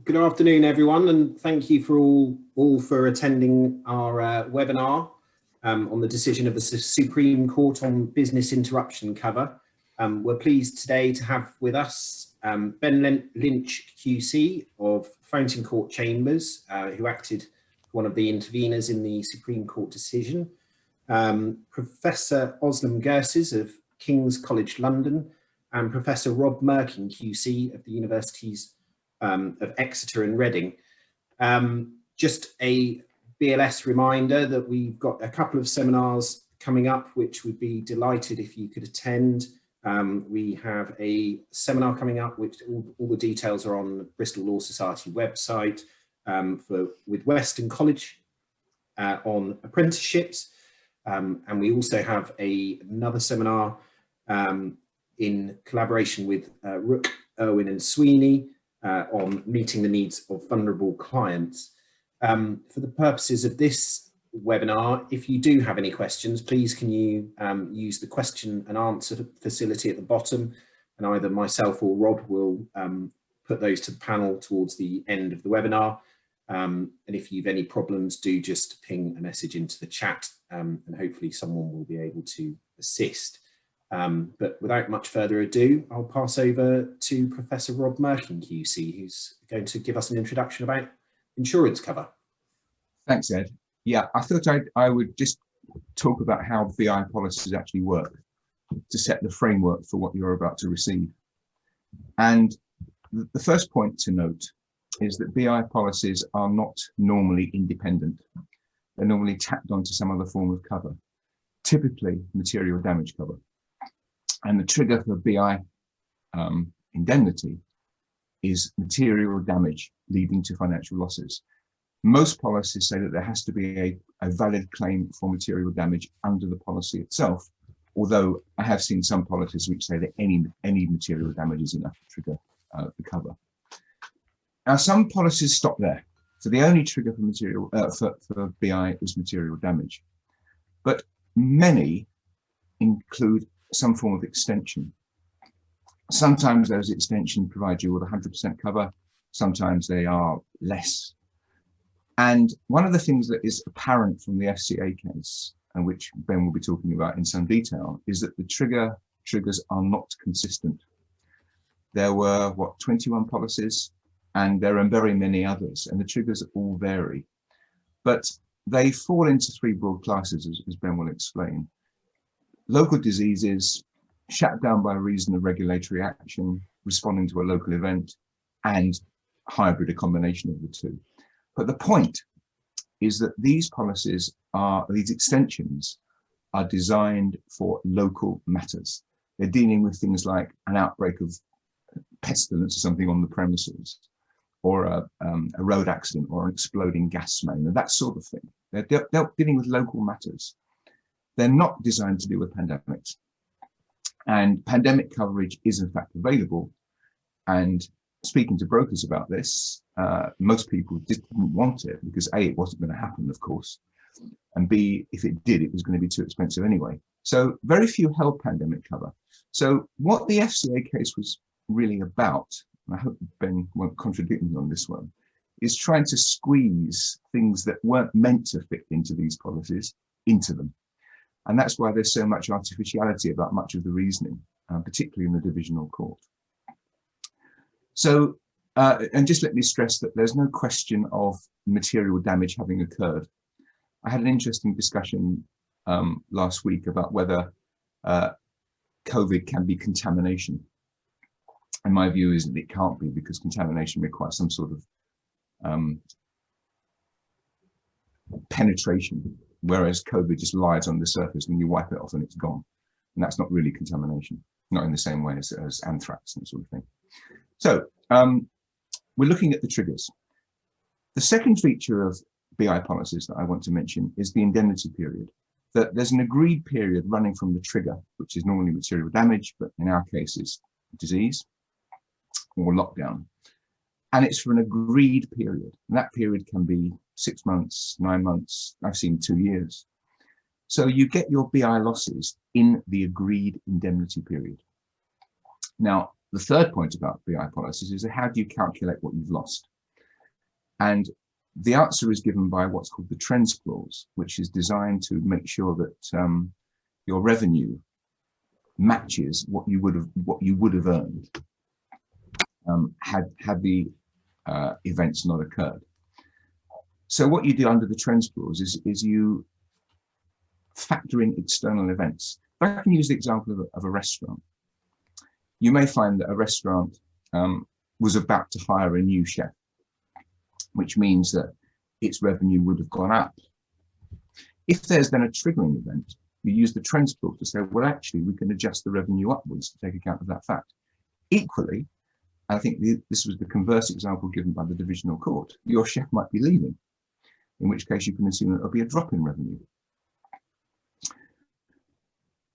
Good afternoon, everyone, and thank you for all for attending our webinar on the decision of the Supreme Court on business interruption cover. We're pleased today to have with us Ben Lynch QC of Fountain Court Chambers, who acted as one of the interveners in the Supreme Court decision, Professor Özlem Gürses of King's College London, and Professor Rob Merkin QC of the Universities of Exeter and Reading. Just a BLS reminder that we've got a couple of seminars coming up, which we'd be delighted if you could attend. We have a seminar coming up, which all the details are on the Bristol Law Society website with Western College on apprenticeships. And we also have another seminar in collaboration with Rook, Irwin and Sweeney on meeting the needs of vulnerable clients. For the purposes of this webinar, if you do have any questions, please can you use the question and answer facility at the bottom, and either myself or Rob will put those to the panel towards the end of the webinar. And if you've any problems, do just ping a message into the chat, and hopefully someone will be able to assist. But without much further ado, I'll pass over to Professor Rob Merkin QC, who's going to give us an introduction about insurance cover. Thanks, Ed. Yeah, I thought I would just talk about how BI policies actually work to set the framework for what you're about to receive. And the first point to note is that BI policies are not normally independent. They're normally tacked onto some other form of cover, typically material damage cover. And the trigger for BI indemnity is material damage leading to financial losses. Most policies say that there has to be a valid claim for material damage under the policy itself, although I have seen some policies which say that any material damage is enough to trigger the cover. Now, some policies stop there. So the only trigger for material for BI is material damage, but many include some form of extension. Sometimes those extensions provide you with 100% cover. Sometimes they are less. And one of the things that is apparent from the FCA case, and which Ben will be talking about in some detail, is that the triggers are not consistent. There were, 21 policies, and there are very many others, and the triggers all vary. But they fall into three broad classes, as Ben will explain. Local diseases, shut down by reason of regulatory action, responding to a local event, and hybrid, a combination of the two. But the point is that these policies these extensions are designed for local matters. They're dealing with things like an outbreak of pestilence or something on the premises, or a road accident, or an exploding gas main, and that sort of thing. They're dealing with local matters. They're not designed to deal with pandemics. And pandemic coverage is in fact available. And speaking to brokers about this, most people didn't want it because A, it wasn't going to happen, of course. And B, if it did, it was going to be too expensive anyway. So very few held pandemic cover. So what the FCA case was really about, and I hope Ben won't contradict me on this one, is trying to squeeze things that weren't meant to fit into these policies into them. And that's why there's so much artificiality about much of the reasoning, particularly in the divisional court. So, and just let me stress that there's no question of material damage having occurred. I had an interesting discussion last week about whether COVID can be contamination. And my view is that it can't be, because contamination requires some sort of penetration, whereas COVID just lies on the surface and you wipe it off and it's gone. And that's not really contamination, not in the same way as anthrax and that sort of thing. So we're looking at the triggers. The second feature of BI policies that I want to mention is the indemnity period. That there's an agreed period running from the trigger, which is normally material damage, but in our case is disease or lockdown. And it's for an agreed period. And that period can be 6 months, 9 months, I've seen 2 years. So you get your BI losses in the agreed indemnity period. Now, the third point about BI policies is how do you calculate what you've lost? And the answer is given by what's called the trends clause, which is designed to make sure that your revenue matches what you would have earned had the events not occurred. So what you do under the trends clause is you factor in external events. If I can use the example of a restaurant, you may find that a restaurant was about to hire a new chef, which means that its revenue would have gone up. If there's then a triggering event, you use the trends clause to say, well, actually, we can adjust the revenue upwards to take account of that fact. Equally, I think this was the converse example given by the divisional court. Your chef might be leaving, in which case you can assume that there'll be a drop in revenue.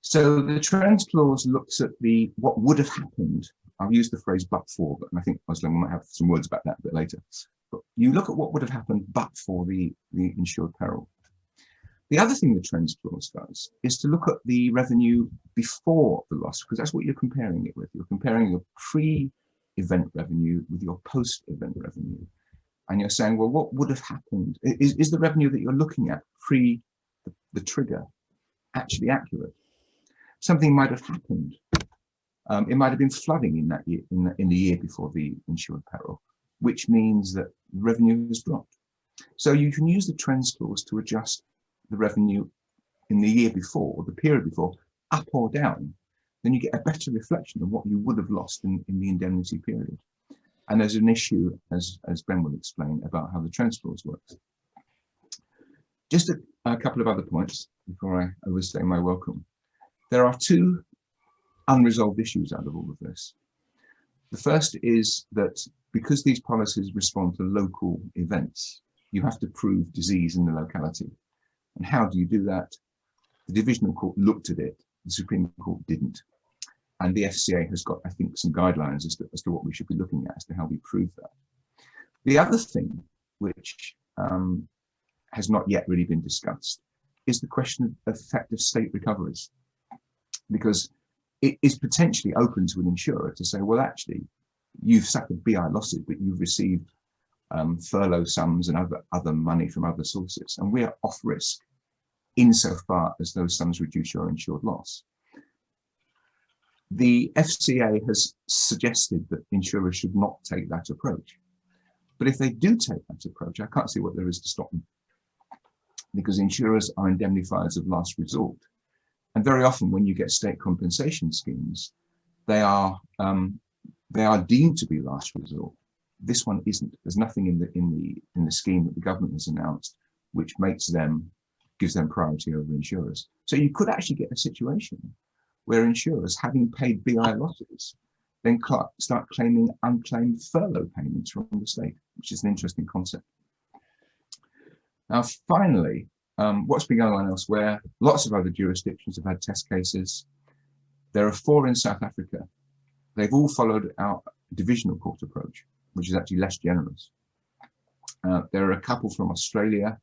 So the trends clause looks at what would have happened. I'll use the phrase but for, but I think Özlem might have some words about that a bit later. But you look at what would have happened but for the insured peril. The other thing the trends clause does is to look at the revenue before the loss, because that's what you're comparing it with. You're comparing your pre-event revenue with your post-event revenue. And you're saying, well, what would have happened? Is the revenue that you're looking at pre the trigger actually accurate? Something might have happened. It might have been flooding in that year, in the year before the insured peril, which means that revenue has dropped. So you can use the trends clause to adjust the revenue in the year before, or the period before, up or down. Then you get a better reflection of what you would have lost in the indemnity period. And there's an issue, as Ben will explain, about how the trends clause works. Just a couple of other points before I overstay my welcome. There are two unresolved issues out of all of this. The first is that because these policies respond to local events, you have to prove disease in the locality. And how do you do that? The divisional court looked at it, the Supreme Court didn't. And the FCA has got, I think, some guidelines as to what we should be looking at as to how we prove that. The other thing, which has not yet really been discussed, is the question of effective state recoveries. Because it is potentially open to an insurer to say, well, actually, you've suffered BI losses, but you've received furlough sums and other money from other sources, and we are off risk insofar as those sums reduce your insured loss. The FCA has suggested that insurers should not take that approach. But if they do take that approach, I can't see what there is to stop them, because insurers are indemnifiers of last resort. And very often when you get state compensation schemes, they are deemed to be last resort. This one isn't. There's nothing in the scheme that the government has announced which gives them priority over insurers. So you could actually get a situation where insurers, having paid BI losses, then start claiming unclaimed furlough payments from the state, which is an interesting concept. Now, finally, what's been going on elsewhere? Lots of other jurisdictions have had test cases. There are 4 in South Africa. They've all followed our divisional court approach, which is actually less generous. There are a couple from Australia.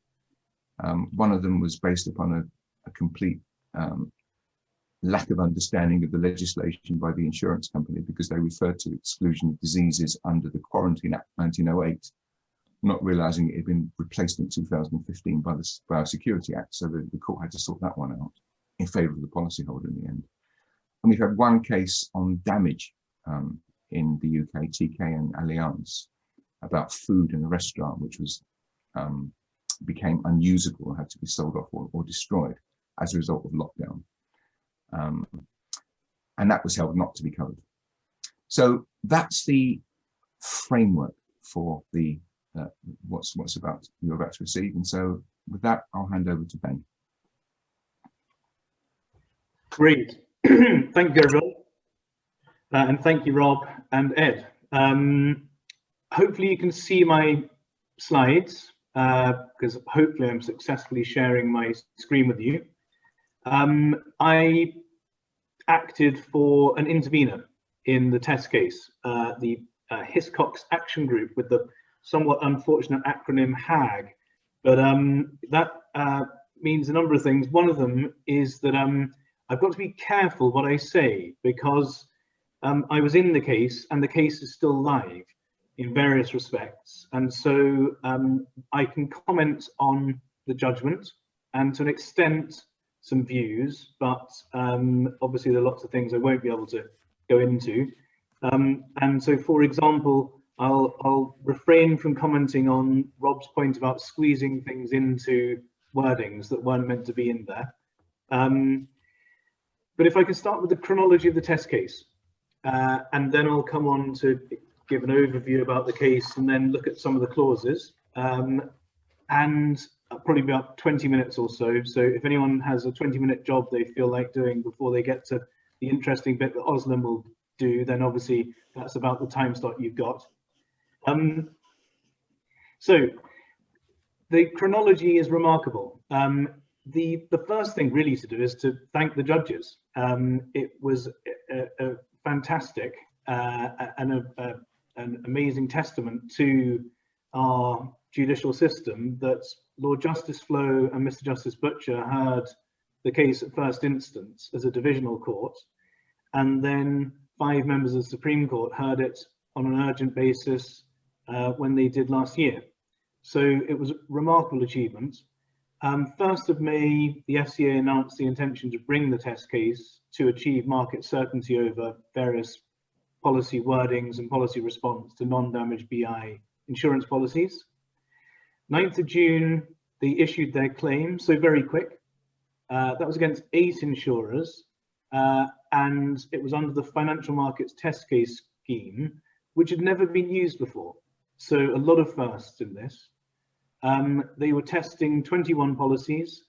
One of them was based upon a complete lack of understanding of the legislation by the insurance company, because they referred to exclusion of diseases under the Quarantine Act 1908, not realizing it had been replaced in 2015 by the Biosecurity Act. So the court had to sort that one out in favor of the policyholder in the end. And we've had one case on damage in the UK, TK and Allianz, about food in a restaurant, which was became unusable and had to be sold off or destroyed as a result of lockdown. And that was held not to be covered. So that's the framework for the what's you're about to receive. And so with that, I'll hand over to Ben. Great. Thank you, everyone. And thank you, Rob and Ed. Hopefully you can see my slides, because hopefully I'm successfully sharing my screen with you. I acted for an intervener in the test case, the Hiscox Action Group, with the somewhat unfortunate acronym HAG. But that means a number of things. One of them is that I've got to be careful what I say, because I was in the case and the case is still live. in various respects. And so I can comment on the judgment and to an extent some views, but obviously there are lots of things I won't be able to go into. And so, for example, I'll refrain from commenting on Rob's point about squeezing things into wordings that weren't meant to be in there. But if I can start with the chronology of the test case, and then I'll come on to give an overview about the case and then look at some of the clauses. And probably about 20 minutes or so. So if anyone has a 20-minute job they feel like doing before they get to the interesting bit that Özlem will do, then obviously that's about the time slot you've got. So the chronology is remarkable. The first thing really to do is to thank the judges. It was a fantastic and an amazing testament to our judicial system that Lord Justice Flo and Mr. Justice Butcher heard the case at first instance as a divisional court, and then 5 members of the Supreme Court heard it on an urgent basis when they did last year. So it was a remarkable achievement. 1st of May, the FCA announced the intention to bring the test case to achieve market certainty over various policy wordings and policy response to non-damage BI insurance policies. 9th of June, they issued their claim, so very quick. That was against 8 insurers, and it was under the financial markets test case scheme, which had never been used before. So a lot of firsts in this. They were testing 21 policies.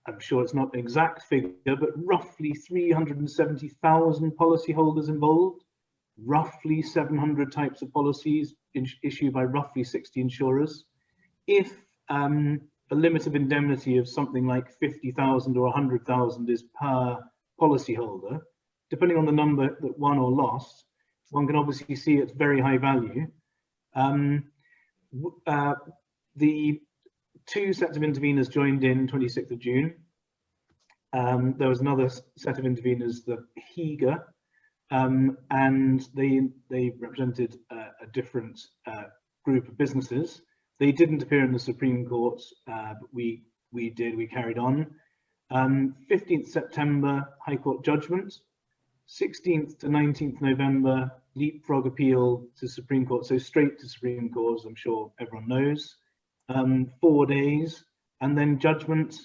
I'm sure it's not an exact figure, but roughly 370,000 policyholders involved, roughly 700 types of policies issued by roughly 60 insurers. If a limit of indemnity of something like 50,000 or 100,000 is per policyholder, depending on the number that won or lost, one can obviously see it's very high value. The 2 sets of interveners joined in 26th of June. There was another set of interveners, the HEGA, and they represented a different group of businesses. They didn't appear in the Supreme Court, but we carried on. 15th September, High Court judgment. 16th to 19th November, leapfrog appeal to Supreme Court, so straight to Supreme Court, as I'm sure everyone knows. 4 days, and then judgment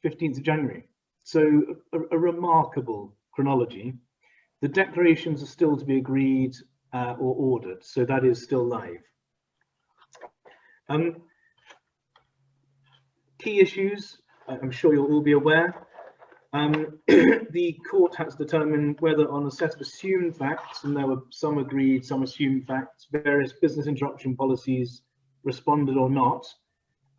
15th of January. So a remarkable chronology. The declarations are still to be agreed or ordered, so that is still live. Key issues, I'm sure you'll all be aware. The court has determined whether on a set of assumed facts, and there were some agreed, some assumed facts, various business interruption policies responded or not.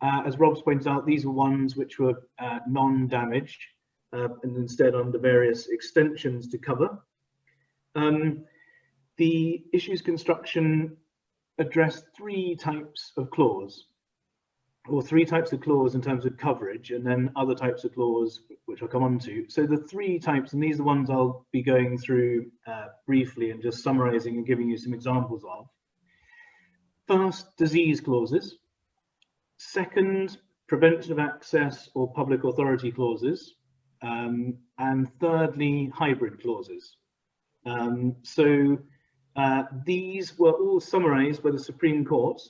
As Rob's pointed out, these were ones which were non-damage and instead under various extensions to cover. The issues construction addressed 3 types of clause, or 3 types of clause in terms of coverage, and then other types of clause, which I'll come on to. So the 3 types, and these are the ones I'll be going through briefly and just summarizing and giving you some examples of. First, disease clauses. Second, prevention of access or public authority clauses. And thirdly, hybrid clauses. These were all summarized by the Supreme Court.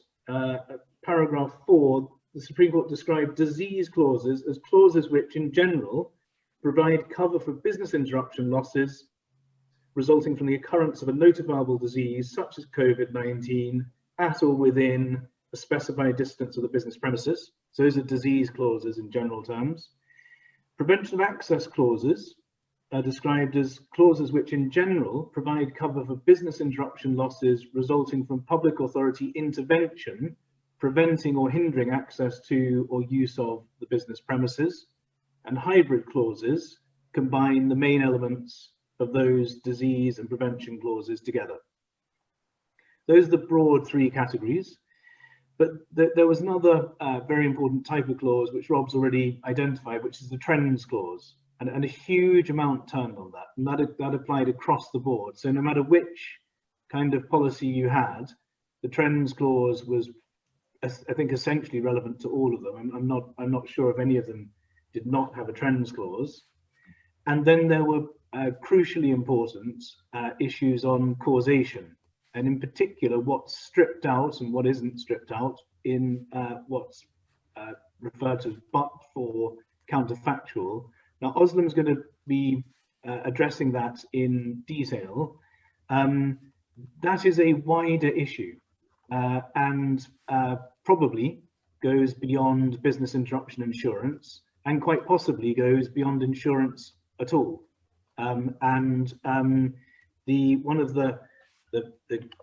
Paragraph 4, the Supreme Court described disease clauses as clauses which in general provide cover for business interruption losses resulting from the occurrence of a notifiable disease such as COVID-19 at or within a specified distance of the business premises. So those are disease clauses in general terms. Prevention of access clauses are described as clauses which in general provide cover for business interruption losses resulting from public authority intervention, preventing or hindering access to or use of the business premises. And hybrid clauses combine the main elements of those disease and prevention clauses together. Those are the broad 3 categories. But there was another very important type of clause which Rob's already identified, which is the trends clause, and a huge amount turned on that, and that applied across the board. So no matter which kind of policy you had, the trends clause was, I think, essentially relevant to all of them. I'm not sure if any of them did not have a trends clause. And then there were crucially important issues on causation, and in particular what's stripped out and what isn't stripped out in what's referred to but for counterfactual. Now Özlem's going to be addressing that in detail. That is a wider issue and probably goes beyond business interruption insurance, and quite possibly goes beyond insurance at all. One of the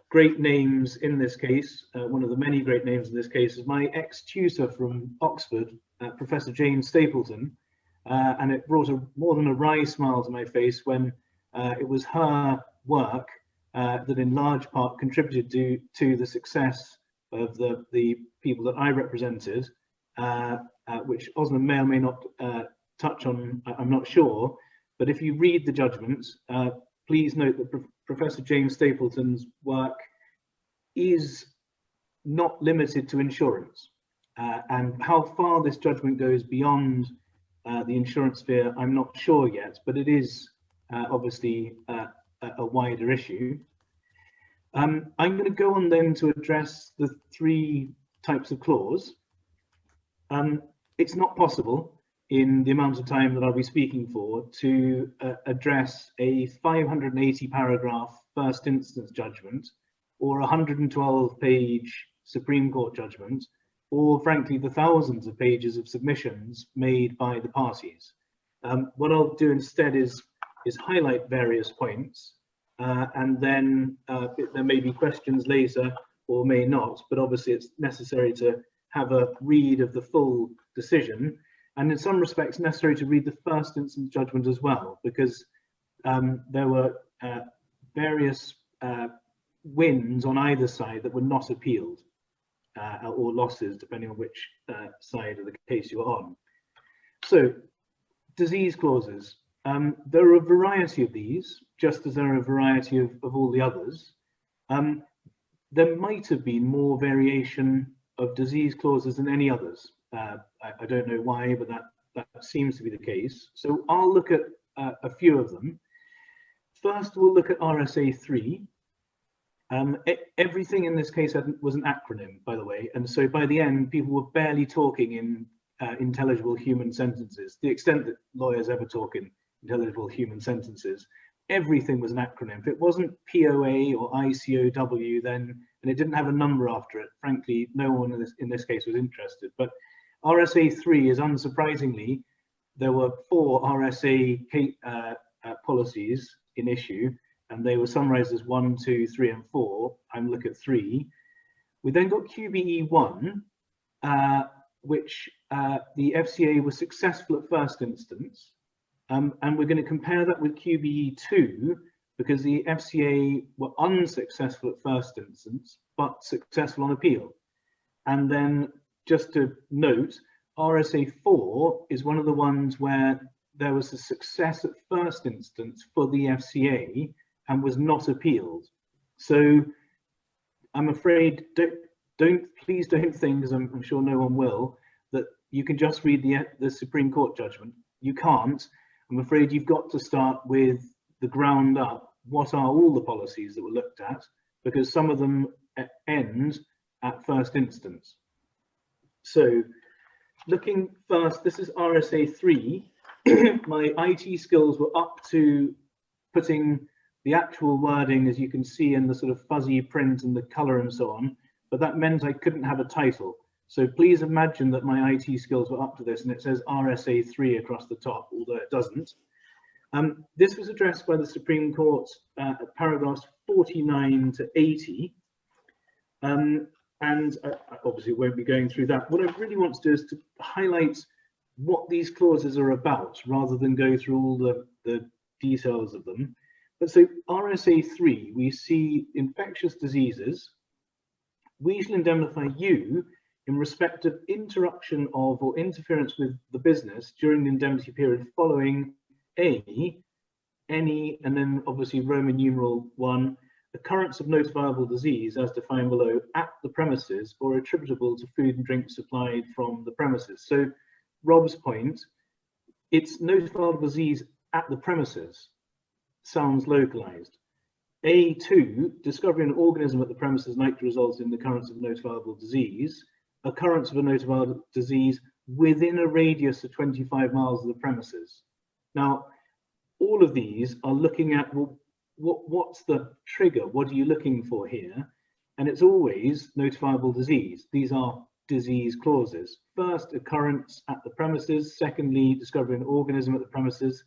great names in this case, one of the many great names in this case, is my ex-tutor from Oxford, Professor Jane Stapleton, and it brought more than a wry smile to my face when it was her work that in large part contributed to the success of the people that I represented, which Özlem may or may not touch on, I'm not sure, but if you read the judgments, please note that Professor James Stapleton's work is not limited to insurance. And how far this judgment goes beyond the insurance sphere, I'm not sure yet, but it is obviously a wider issue. I'm going to go on then to address the three types of clause. It's not possible in the amount of time that I'll be speaking for to address a 580 paragraph first instance judgment, or 112 page Supreme Court judgment, or frankly the thousands of pages of submissions made by the parties. What I'll do instead is highlight various points, and then there may be questions later or may not, but obviously it's necessary to have a read of the full decision, and in some respects necessary to read the first instance judgment as well, because there were various wins on either side that were not appealed, or losses, depending on which side of the case you're on. So, disease clauses. There are a variety of these, just as there are a variety of all the others. There might have been more variation of disease clauses than any others. I don't know why, but that seems to be the case. So I'll look at a few of them. First, we'll look at RSA 3. Everything in this case was an acronym, by the way, and so by the end, people were barely talking in intelligible human sentences. To the extent that lawyers ever talk in intelligible human sentences, everything was an acronym. If it wasn't POA or ICOW, then, and it didn't have a number after it, frankly, no one in this case was interested. But RSA 3 is, unsurprisingly, there were 4 RSA policies in issue, and they were summarized as 1, 2, 3, and 4. I'm looking at 3. We then got QBE 1, which the FCA was successful at first instance, and we're going to compare that with QBE 2 because the FCA were unsuccessful at first instance, but successful on appeal. And then, just to note, RSA 4 is one of the ones where there was a success at first instance for the FCA and was not appealed. So I'm afraid, please don't think, as I'm sure no one will, that you can just read the Supreme Court judgment. You can't. I'm afraid you've got to start with the ground up. What are all the policies that were looked at? Because some of them end at first instance. So looking first, this is RSA 3. My IT skills were up to putting the actual wording, as you can see, in the sort of fuzzy print and the color and so on, but that meant I couldn't have a title. So please imagine that my IT skills were up to this, and it says RSA 3 across the top, although it doesn't. This was addressed by the Supreme Court at paragraphs 49 to 80. And I obviously won't be going through that. What I really want to do is to highlight what these clauses are about, rather than go through all the details of them. But so RSA 3, we see infectious diseases. We shall indemnify you in respect of interruption of or interference with the business during the indemnity period following any, and then obviously Roman numeral 1, occurrence of notifiable disease as defined below at the premises or attributable to food and drink supplied from the premises. So Rob's point, it's notifiable disease at the premises, sounds localized. A2, discovery of an organism at the premises likely results in the occurrence of notifiable disease, occurrence of a notifiable disease within a radius of 25 miles of the premises. Now, all of these are looking at, well, what's the trigger? What are you looking for here? And it's always notifiable disease. These are disease clauses. First, occurrence at the premises. Secondly, discovery of an organism at the premises.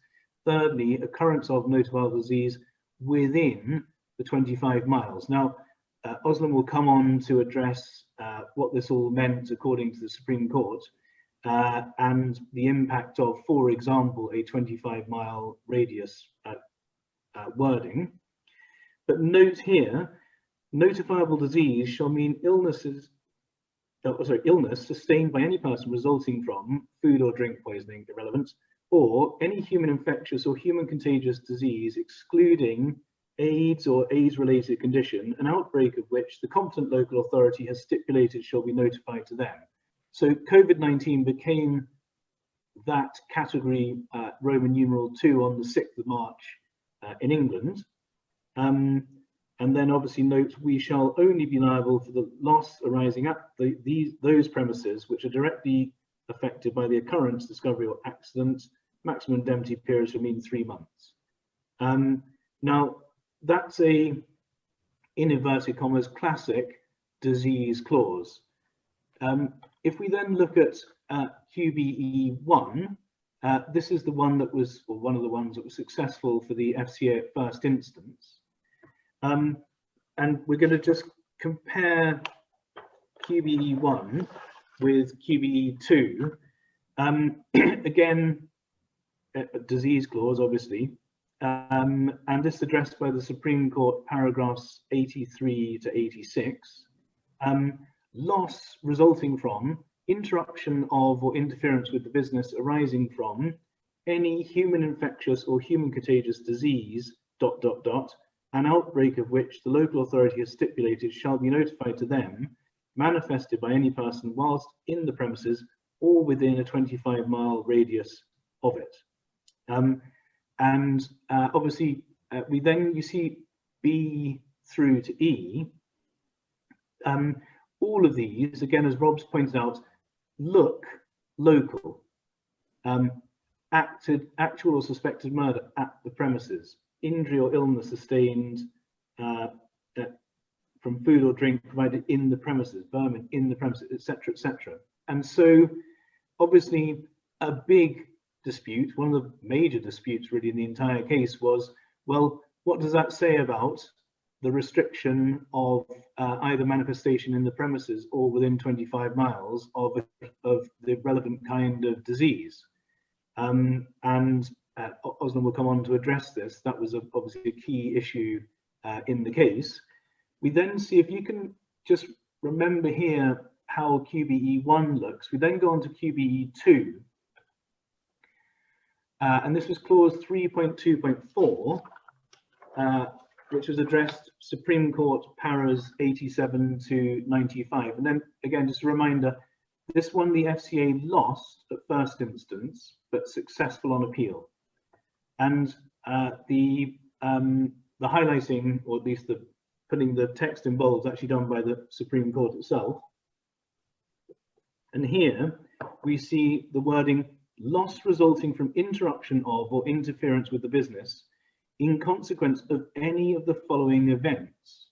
Thirdly, occurrence of notifiable disease within the 25 miles. Now, Özlem will come on to address what this all meant according to the Supreme Court and the impact of, for example, a 25-mile radius wording. But note here, notifiable disease shall mean illness sustained by any person resulting from food or drink poisoning, irrelevant, or any human infectious or human contagious disease excluding AIDS or AIDS-related condition, an outbreak of which the competent local authority has stipulated shall be notified to them. So COVID-19 became that category Roman numeral 2 on the 6th of March in England. And then obviously note, we shall only be liable for the loss arising at those premises which are directly affected by the occurrence, discovery or accident. Maximum indemnity period shall mean 3 months. Now, that's a, in inverted commas, classic disease clause. If we then look at QBE1, this is the one that was, or one of the ones that was successful for the FCA at first instance. And we're going to just compare QBE1 with QBE2. Again, a disease clause, obviously. And this is addressed by the Supreme Court, paragraphs 83 to 86. Loss resulting from interruption of or interference with the business arising from any human infectious or human contagious disease, ... an outbreak of which the local authority has stipulated shall be notified to them, manifested by any person whilst in the premises or within a 25-mile radius of it. Obviously, you see B through to E. All of these, again, as Rob's pointed out, look local. Actual or suspected murder at the premises, injury or illness sustained from food or drink provided in the premises, vermin in the premises, etc., etc. And so, obviously, a big dispute, one of the major disputes really in the entire case was, well, what does that say about the restriction of either manifestation in the premises or within 25 miles of the relevant kind of disease? Özlem will come on to address this. That was obviously a key issue in the case. We then see, if you can just remember here how QBE1 looks, we then go on to QBE2. And this was clause 3.2.4, which was addressed Supreme Court paras 87 to 95. And then again, just a reminder, this one the FCA lost at first instance, but successful on appeal. And the highlighting, or at least the putting the text in bold, is actually done by the Supreme Court itself. And here we see the wording, loss resulting from interruption of or interference with the business in consequence of any of the following events.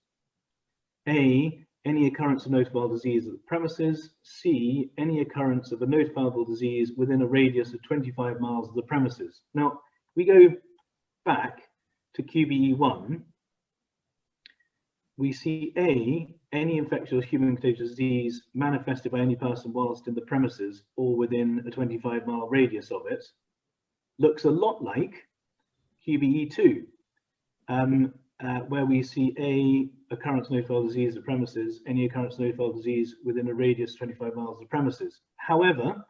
A, any occurrence of notifiable disease at the premises. C, any occurrence of a notifiable disease within a radius of 25 miles of the premises. Now, we go back to QBE1. We see A, any infectious human contagious disease manifested by any person whilst in the premises or within a 25-mile radius of it. Looks a lot like QBE2, where we see A, occurrence of notifiable disease at premises, any occurrence of notifiable disease within a radius of 25 miles of the premises. However,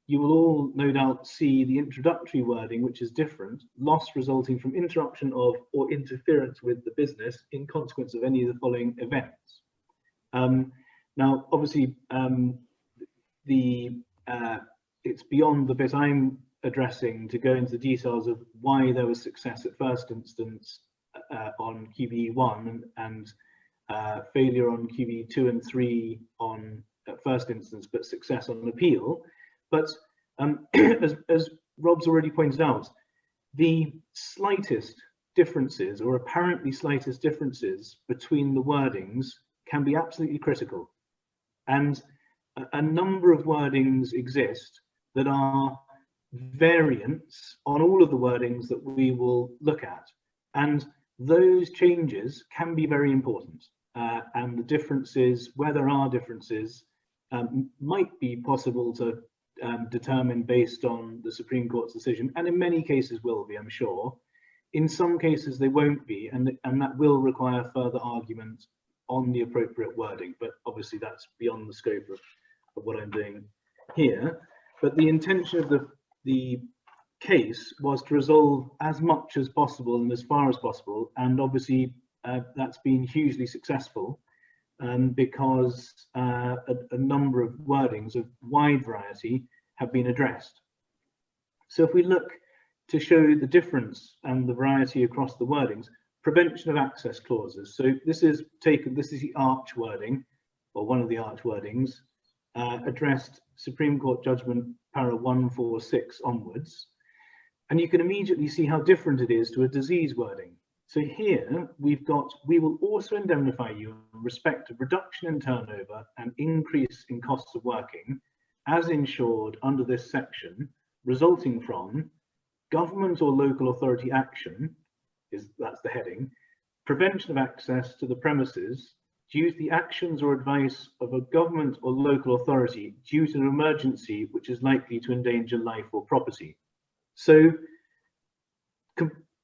you will all no doubt see the introductory wording, which is different: loss resulting from interruption of or interference with the business in consequence of any of the following events. Now, obviously, it's beyond the bit I'm addressing to go into the details of why there was success at first instance on QBE1 and failure on QBE2 and 3 on at first instance, but success on appeal. But as Rob's already pointed out, the slightest differences or apparently slightest differences between the wordings can be absolutely critical. And a number of wordings exist that are variants on all of the wordings that we will look at. And those changes can be very important. And the differences, where there are differences, might be possible to determine based on the Supreme Court's decision, and in many cases will be, I'm sure. In some cases they won't be, and that will require further argument on the appropriate wording, but obviously that's beyond the scope of what I'm doing here. But the intention of the case was to resolve as much as possible and as far as possible, and obviously that's been hugely successful because a number of wordings of wide variety have been addressed. So if we look to show the difference and the variety across the wordings, prevention of access clauses. So this is the arch wording, or one of the arch wordings, addressed Supreme Court judgment para 146 onwards. And you can immediately see how different it is to a disease wording. So here we've got, we will also indemnify you in respect of reduction in turnover and increase in costs of working as insured under this section, resulting from government or local authority action, that's the heading, prevention of access to the premises due to the actions or advice of a government or local authority due to an emergency which is likely to endanger life or property. So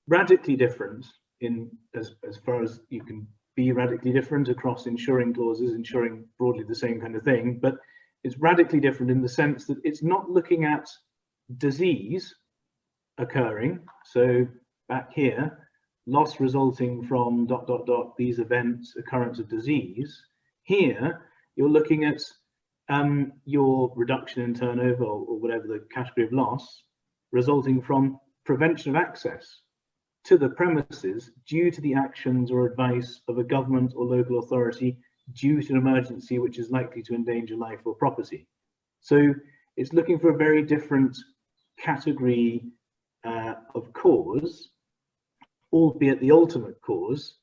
radically different in as far as you can be radically different across insuring clauses, insuring broadly the same kind of thing, but it's radically different in the sense that it's not looking at disease occurring. So back here, loss resulting from ... these events, occurrence of disease. Here, you're looking at your reduction in turnover or whatever the category of loss resulting from prevention of access to the premises due to the actions or advice of a government or local authority due to an emergency which is likely to endanger life or property. So it's looking for a very different category of cause, albeit the ultimate cause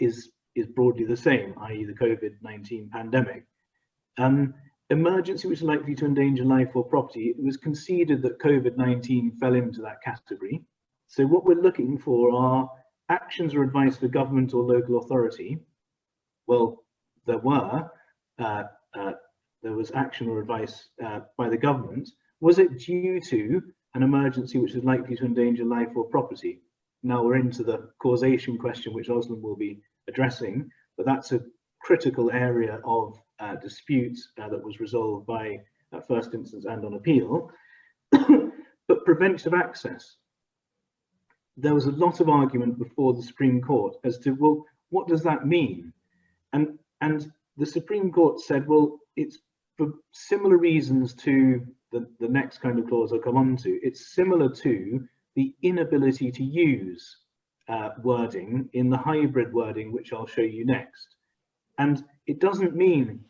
is broadly the same, i.e. the COVID-19 pandemic. Emergency which is likely to endanger life or property, it was conceded that COVID-19 fell into that category. So what we're looking for are actions or advice of the government or local authority. Well, there was action or advice by the government. Was it due to an emergency which is likely to endanger life or property? Now we're into the causation question, which Özlem will be addressing, but that's a critical area of dispute that was resolved by first instance and on appeal. But prevention of access. There was a lot of argument before the Supreme Court as to, well, what does that mean? And the Supreme Court said, well, it's for similar reasons to the next kind of clause I'll come on to. It's similar to the inability to use wording in the hybrid wording, which I'll show you next. And it doesn't mean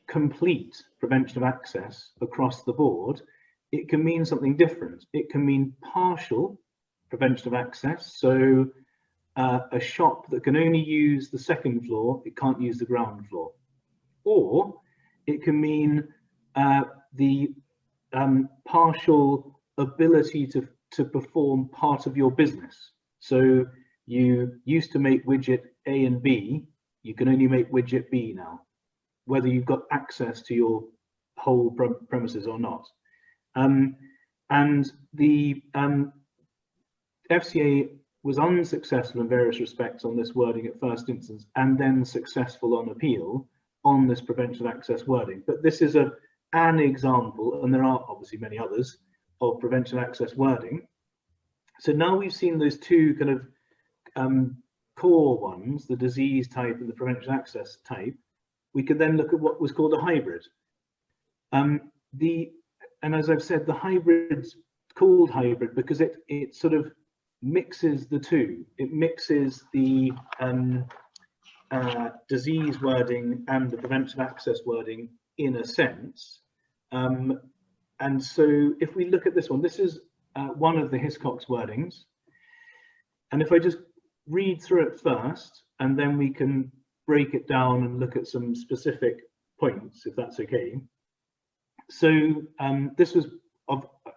complete prevention of access across the board. It can mean something different. It can mean partial prevention of access. So a shop that can only use the second floor, it can't use the ground floor. Or it can mean the partial ability to perform part of your business. So you used to make widget A and B, you can only make widget B now, whether you've got access to your whole premises or not. And the FCA was unsuccessful in various respects on this wording at first instance, and then successful on appeal on this prevention of access wording. But this is a an example, and there are obviously many others, of provincial access wording. So now we've seen those two kind of core ones, the disease type and the provincial access type. We could then look at what was called a hybrid. And as I've said, the hybrid's called hybrid because it sort of mixes the two. It mixes the disease wording and the provincial access wording in a sense. And so if we look at this one, this is one of the Hiscox wordings. And if I just read through it first, and then we can break it down and look at some specific points, if that's okay. So this was,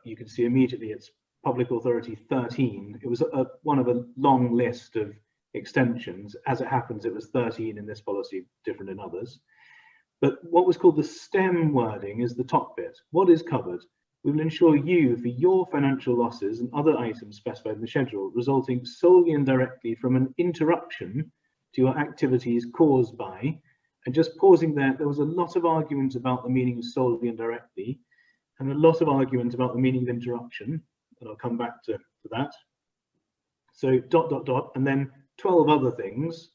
you can see immediately it's Public Authority 13. It was one of a long list of extensions. As it happens, it was 13 in this policy, different in others. But what was called the STEM wording is the top bit. What is covered? We will insure you for your financial losses and other items specified in the schedule, resulting solely and directly from an interruption to your activities caused by. And just pausing there was a lot of argument about the meaning of solely and directly, and a lot of argument about the meaning of interruption, and I'll come back to that. So ... and then 12 other things,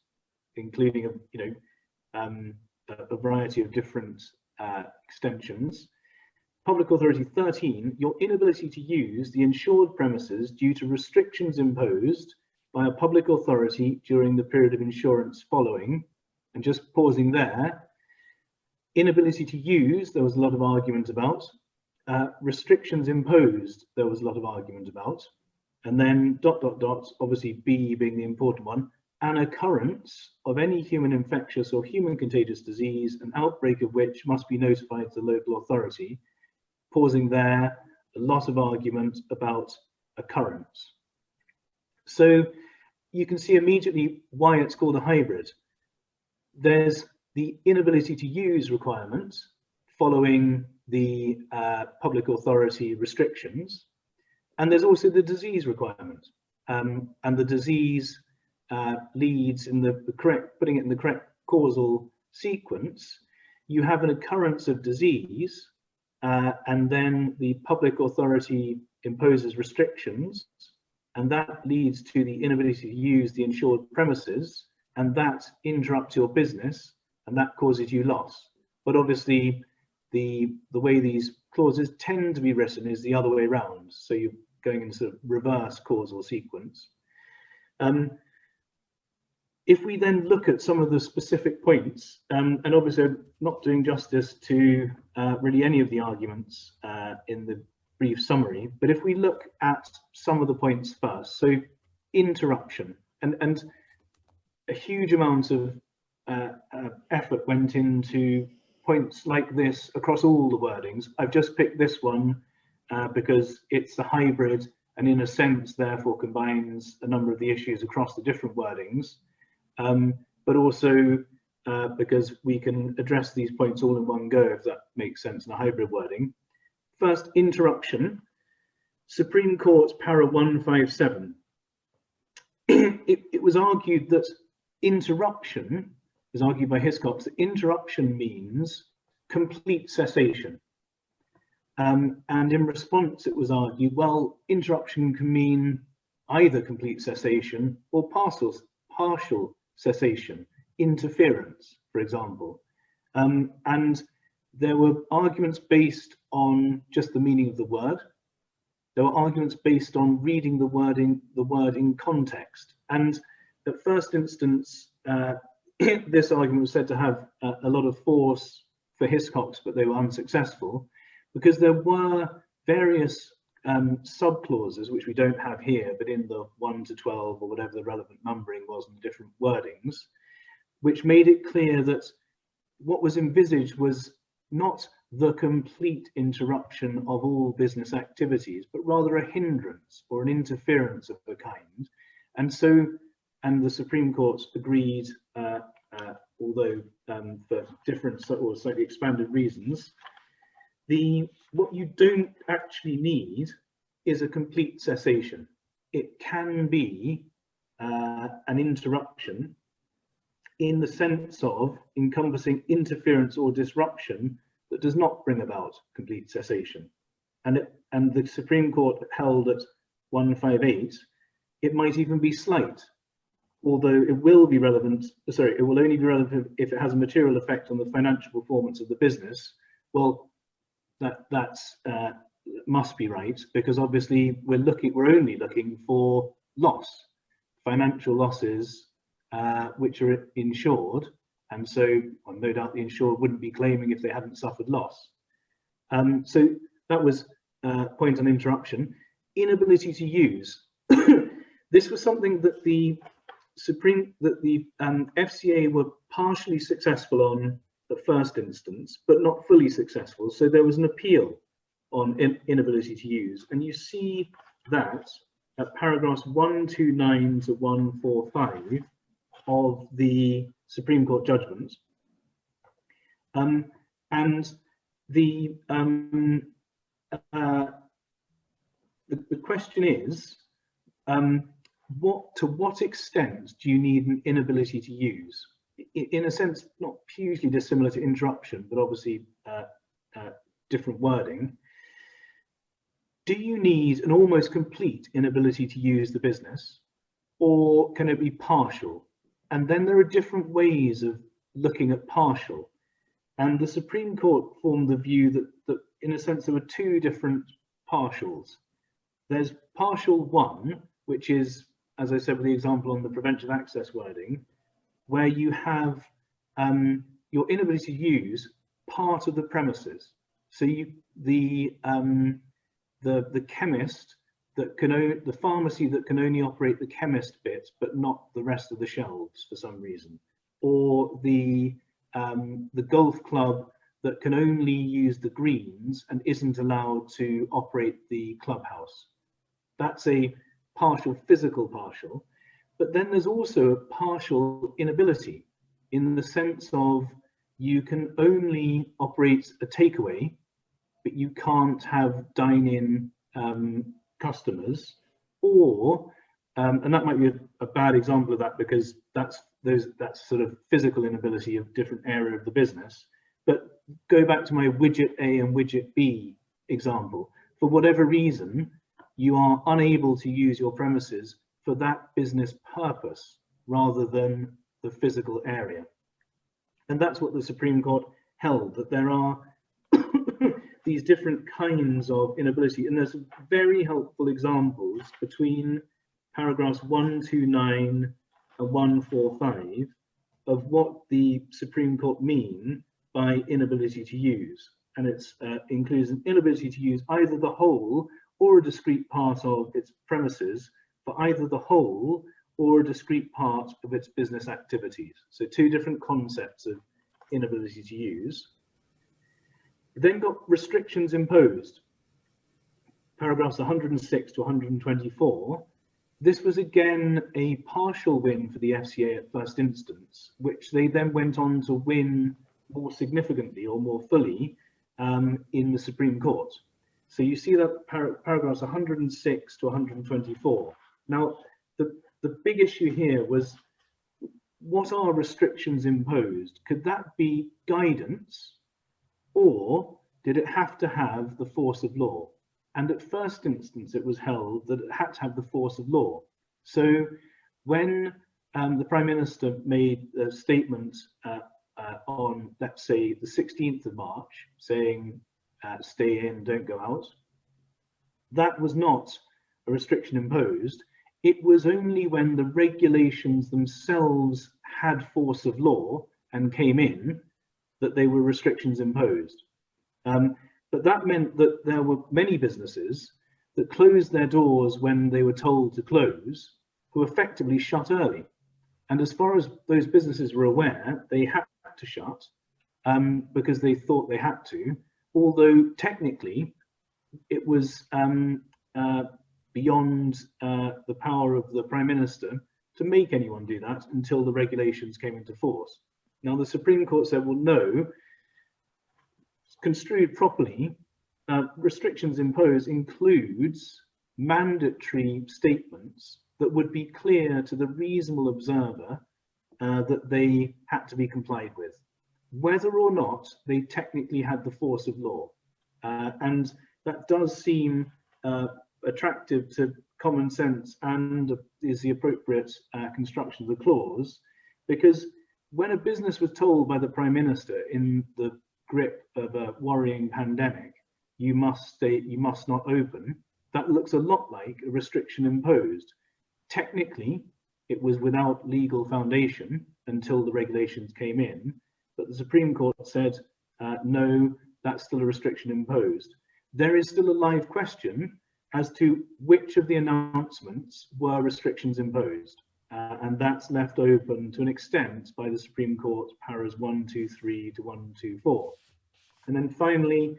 including a variety of different extensions. Public Authority 13, your inability to use the insured premises due to restrictions imposed by a public authority during the period of insurance following. And just pausing there, inability to use, there was a lot of argument about. Restrictions imposed, there was a lot of argument about. And then ... obviously B being the important one, an occurrence of any human infectious or human contagious disease, an outbreak of which must be notified to the local authority. Pausing there, a lot of argument about occurrence. So you can see immediately why it's called a hybrid. There's the inability to use requirement following the public authority restrictions, and there's also the disease requirement, and the disease leads in the correct, putting it in the correct causal sequence. You have an occurrence of disease, and then the public authority imposes restrictions, and that leads to the inability to use the insured premises, and that interrupts your business, and that causes you loss. But obviously, the way these clauses tend to be written is the other way around. So you're going in sort of reverse causal sequence. If we then look at some of the specific points, and obviously I'm not doing justice to really any of the arguments in the brief summary, but if we look at some of the points first, so interruption, and a huge amount of effort went into points like this across all the wordings. I've just picked this one because it's a hybrid and in a sense therefore combines a number of the issues across the different wordings, but also because we can address these points all in one go, if that makes sense in a hybrid wording. First, interruption. Supreme Court para 157. It was argued that interruption, was argued by Hiscox, that interruption means complete cessation. And in response, it was argued, well, interruption can mean either complete cessation or partial cessation, interference, for example. And there were arguments based on just the meaning of the word. There were arguments based on reading the word in context. And at first instance, this argument was said to have a lot of force for Hiscox, but they were unsuccessful because there were various subclauses, which we don't have here, but in the 1 to 12 or whatever the relevant numbering was in the different wordings, which made it clear that what was envisaged was not the complete interruption of all business activities, but rather a hindrance or an interference of a kind. And so, and the Supreme Court agreed, although for different or slightly expanded reasons, what you don't actually need is a complete cessation. It can be an interruption in the sense of encompassing interference or disruption that does not bring about complete cessation. And the Supreme Court held at 158, it might even be slight, although it will be relevant, sorry, it will only be relevant if it has a material effect on the financial performance of the business. Well, that's must be right, because obviously we're only looking for loss, financial losses, which are insured, and so well, no doubt the insured wouldn't be claiming if they hadn't suffered loss. So that was point on interruption. Inability to use. This was something that the FCA were partially successful on at first instance, but not fully successful. So there was an appeal on inability to use, and you see that at paragraphs 129 to 145 of the Supreme Court judgment. And the question is, to what extent do you need an inability to use? In a sense, not hugely dissimilar to interruption, but obviously different wording. Do you need an almost complete inability to use the business, or can it be partial? And then there are different ways of looking at partial. And the Supreme Court formed the view that in a sense there were two different partials. There's partial one, which is, as I said with the example on the prevention of access wording, where you have your inability to use part of the premises. So the chemist that can the pharmacy that can only operate the chemist bit, but not the rest of the shelves for some reason, or the golf club that can only use the greens and isn't allowed to operate the clubhouse. That's a partial physical partial. But then there's also a partial inability, in the sense of you can only operate a takeaway, but you can't have dine-in customers, or and that might be a bad example of that, because that's sort of physical inability of different area of the business. But go back to my widget A and widget B example. For whatever reason, you are unable to use your premises for that business purpose rather than the physical area. And that's what the Supreme Court held, that there are these different kinds of inability. And there's very helpful examples between paragraphs 129 and 145 of what the Supreme Court mean by inability to use. And it includes an inability to use either the whole or a discrete part of its premises for either the whole or a discrete part of its business activities. So two different concepts of inability to use. Then got restrictions imposed. Paragraphs 106 to 124. This was again a partial win for the FCA at first instance, which they then went on to win more significantly or more fully in the Supreme Court. So you see that paragraphs 106 to 124. Now, the big issue here was, what are restrictions imposed? Could that be guidance, or did it have to have the force of law? And at first instance, it was held that it had to have the force of law. So when the Prime Minister made a statement on, let's say, the 16th of March, saying, stay in, don't go out, that was not a restriction imposed. It was only when the regulations themselves had force of law and came in that they were restrictions imposed. But that meant that there were many businesses that closed their doors when they were told to close, who effectively shut early. And as far as those businesses were aware, they had to shut because they thought they had to, although technically it was beyond the power of the Prime Minister to make anyone do that until the regulations came into force. Now, the Supreme Court said, well, no, construed properly, restrictions imposed includes mandatory statements that would be clear to the reasonable observer that they had to be complied with. whether or not they technically had the force of law. And that does seem attractive to common sense and is the appropriate construction of the clause, because when a business was told by the Prime Minister in the grip of a worrying pandemic, you must not open, that looks a lot like a restriction imposed. Technically, it was without legal foundation until the regulations came in, but the Supreme Court said, no, that's still a restriction imposed. There is still a live question as to which of the announcements were restrictions imposed. And that's left open to an extent by the Supreme Court, paras 123 to 124. And then finally,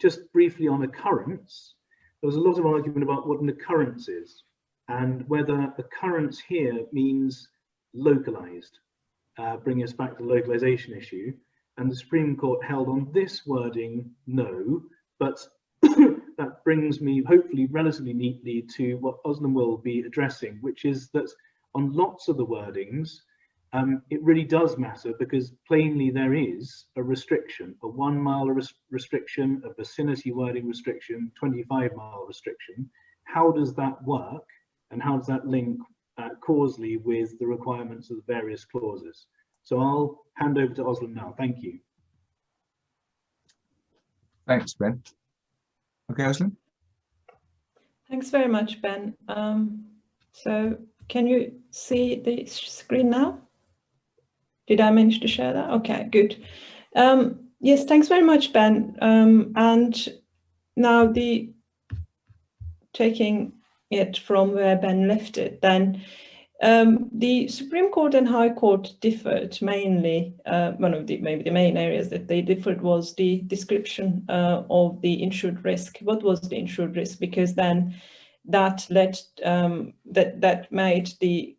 just briefly on occurrence, there was a lot of argument about what an occurrence is and whether occurrence here means localized, bringing us back to the localization issue. And the Supreme Court held on this wording, no, but that brings me hopefully relatively neatly to what Özlem will be addressing, which is that on lots of the wordings, it really does matter because plainly there is a restriction, a 1 mile restriction, a vicinity wording restriction, 25-mile restriction. How does that work? And how does that link causally with the requirements of the various clauses? So I'll hand over to Özlem now. Thank you. Thanks, Ben. Okay, Özlem. Thanks very much, Ben. So can you see the screen now? Did I manage to share that? Okay, good. Yes, thanks very much, Ben. And now taking it from where Ben left it, then the Supreme Court and High Court differed mainly. One of maybe the main areas that they differed was the description of the insured risk. What was the insured risk? Because then that led that made the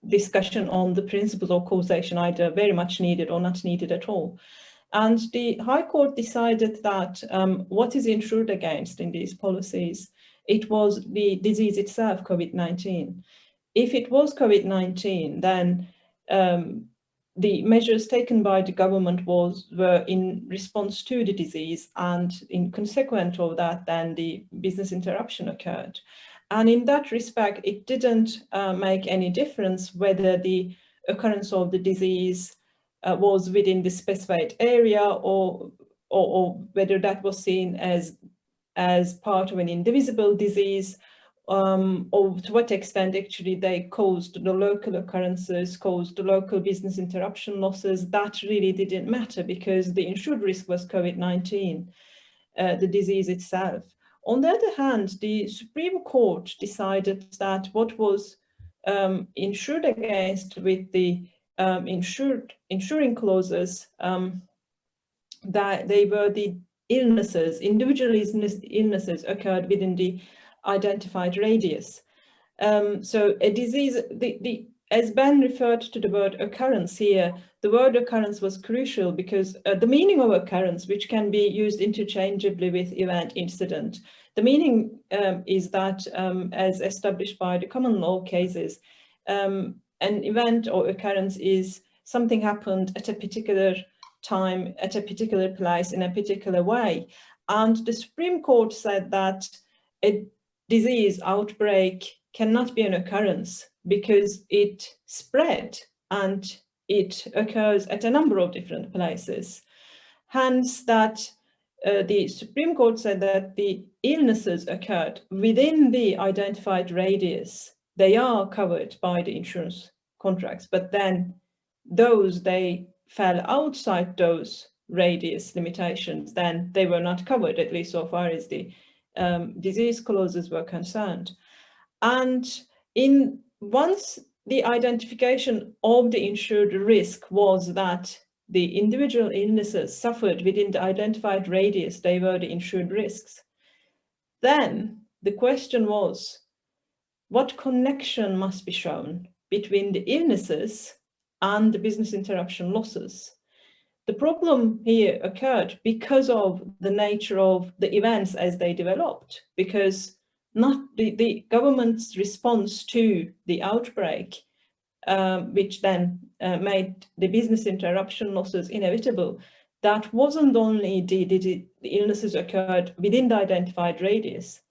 discussion on the principles of causation either very much needed or not needed at all. And the High Court decided that what is insured against in these policies, it was the disease itself, COVID-19. If it was COVID-19, then the measures taken by the government were in response to the disease, and in consequence of that, then the business interruption occurred. And in that respect, it didn't make any difference whether the occurrence of the disease was within the specified area or whether that was seen as part of an indivisible disease, or to what extent actually they caused the local occurrences, caused the local business interruption losses. That really didn't matter because the insured risk was COVID-19, the disease itself. On the other hand, the Supreme Court decided that what was insured against with the insuring clauses, that they were the illnesses, individual illnesses occurred within the identified radius. So a disease, as Ben referred to the word occurrence here, the word occurrence was crucial because the meaning of occurrence, which can be used interchangeably with event, incident, the meaning is that as established by the common law cases, an event or occurrence is something happened at a particular time, at a particular place, in a particular way. And the Supreme Court said that a disease outbreak cannot be an occurrence because it spread and it occurs at a number of different places. Hence that the Supreme Court said that the illnesses occurred within the identified radius. They are covered by the insurance contracts, but then they fell outside those radius limitations, then they were not covered, at least so far as the disease clauses were concerned. And once the identification of the insured risk was that the individual illnesses suffered within the identified radius, they were the insured risks. Then the question was, what connection must be shown between the illnesses and the business interruption losses? The problem here occurred because of the nature of the events as they developed, because not the government's response to the outbreak, which then made the business interruption losses inevitable, that wasn't only the illnesses occurred within the identified radius,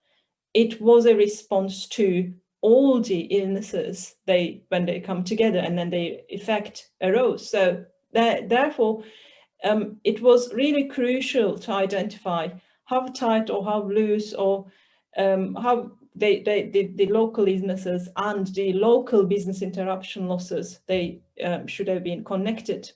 it was a response to all the illnesses when they come together and then the effect arose. So therefore, it was really crucial to identify how tight or how loose or how the local illnesses and the local business interruption losses, they should have been connected.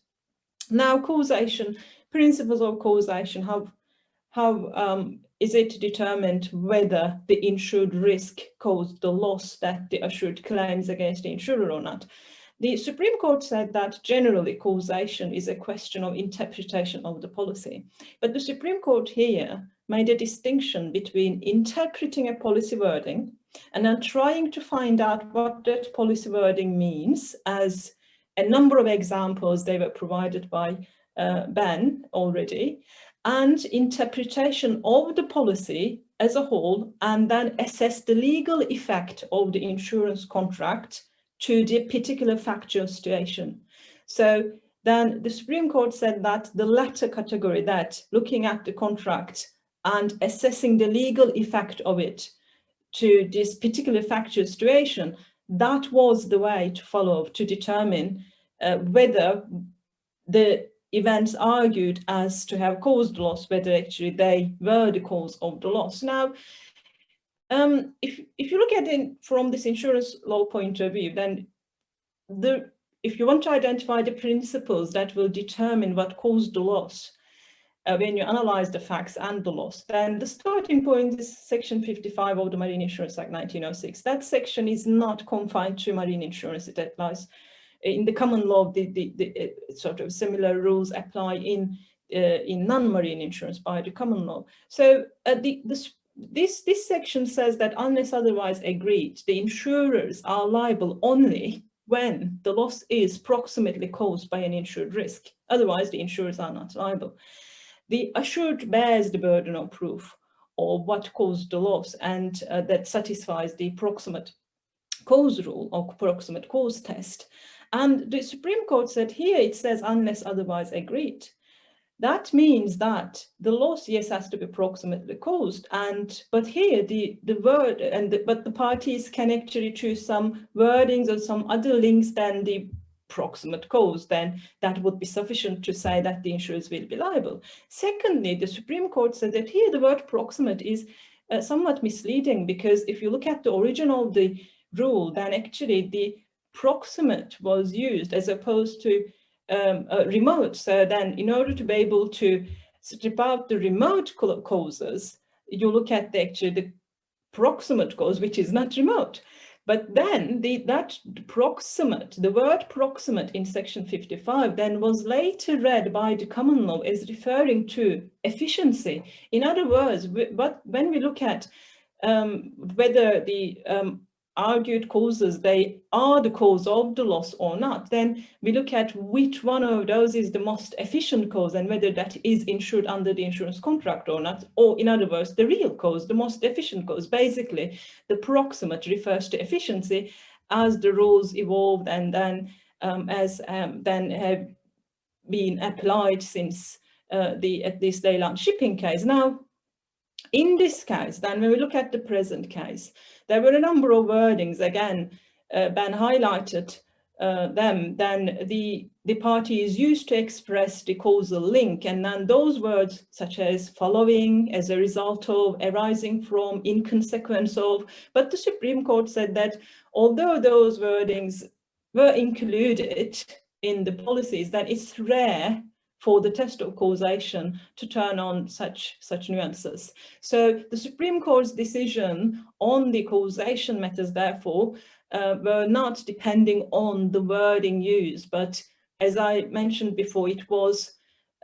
Now, causation, principles of causation, how is it determined whether the insured risk caused the loss that the assured claims against the insurer or not? The Supreme Court said that generally causation is a question of interpretation of the policy. But the Supreme Court here made a distinction between interpreting a policy wording and then trying to find out what that policy wording means, as a number of examples they were provided by Ben already, and interpretation of the policy as a whole, and then assess the legal effect of the insurance contract to the particular factual situation. So then the Supreme Court said that the latter category, that looking at the contract and assessing the legal effect of it to this particular factual situation, that was the way to follow to determine whether the events argued as to have caused loss, whether actually they were the cause of the loss. Now, if you look at it from this insurance law point of view, then if you want to identify the principles that will determine what caused the loss, when you analyze the facts and the loss, then the starting point is Section 55 of the Marine Insurance Act 1906. That section is not confined to marine insurance. It applies in the common law. The sort of similar rules apply in non-marine insurance by the common law. So this section says that unless otherwise agreed, the insurers are liable only when the loss is proximately caused by an insured risk. Otherwise, the insurers are not liable. The assured bears the burden of proof of what caused the loss, and that satisfies the proximate cause rule or proximate cause test. And the Supreme Court said here, it says unless otherwise agreed. That means that the loss, yes, has to be proximately caused, but here the word but the parties can actually choose some wordings or some other links than the proximate cause, then that would be sufficient to say that the insurers will be liable. Secondly, the Supreme Court said that here the word proximate is somewhat misleading, because if you look at the origin of the rule, then actually the proximate was used as opposed to remote. So then in order to be able to strip out the remote causes, you look at the proximate cause, which is not remote. But then the word proximate in Section 55 then was later read by the common law as referring to efficiency. In other words, when we look at whether the argued causes, they are the cause of the loss or not, then we look at which one of those is the most efficient cause and whether that is insured under the insurance contract or not, or in other words, the real cause, the most efficient cause. Basically, the proximate refers to efficiency as the rules evolved and then then have been applied since at least Leyland shipping case. Now, in this case, then when we look at the present case, there were a number of wordings. Again, Ben highlighted them. Then the party is used to express the causal link, and then those words such as following, as a result of, arising from, in consequence of. But the Supreme Court said that although those wordings were included in the policies, that it's rare for the test of causation to turn on such nuances. So the Supreme Court's decision on the causation matters, therefore, were not depending on the wording used, but as I mentioned before, it was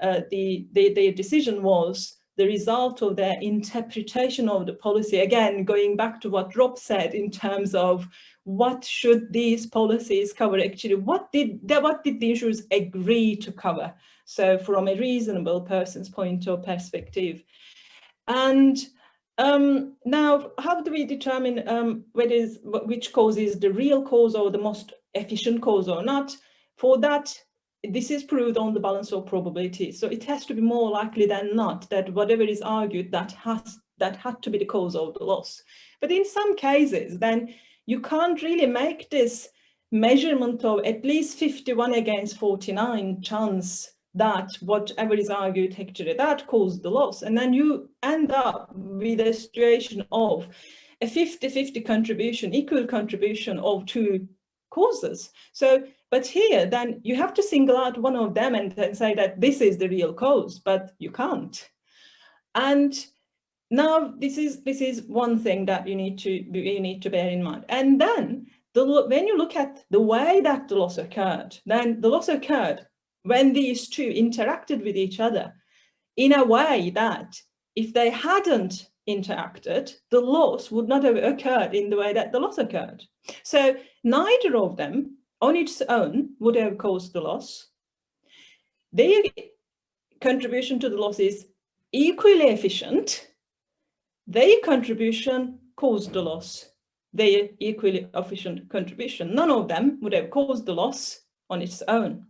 the decision was the result of their interpretation of the policy. Again, going back to what Rob said in terms of what should these policies cover, actually, what did the insurers agree to cover? So from a reasonable person's point of perspective. And now, how do we determine which cause is the real cause or the most efficient cause or not? for that, this is proved on the balance of probability. So it has to be more likely than not that whatever is argued that had to be the cause of the loss. But in some cases, then you can't really make this measurement of at least 51 against 49 chance that whatever is argued actually that caused the loss. And then you end up with a situation of a 50-50 contribution, equal contribution of two causes. So, but here then you have to single out one of them and then say that this is the real cause, but you can't. And now this is one thing that you need to bear in mind. And then when you look at the way that the loss occurred, then the loss occurred when these two interacted with each other in a way that if they hadn't interacted, the loss would not have occurred in the way that the loss occurred. So neither of them on its own would have caused the loss. Their contribution to the loss is equally efficient. Their contribution caused the loss. Their equally efficient contribution. None of them would have caused the loss on its own.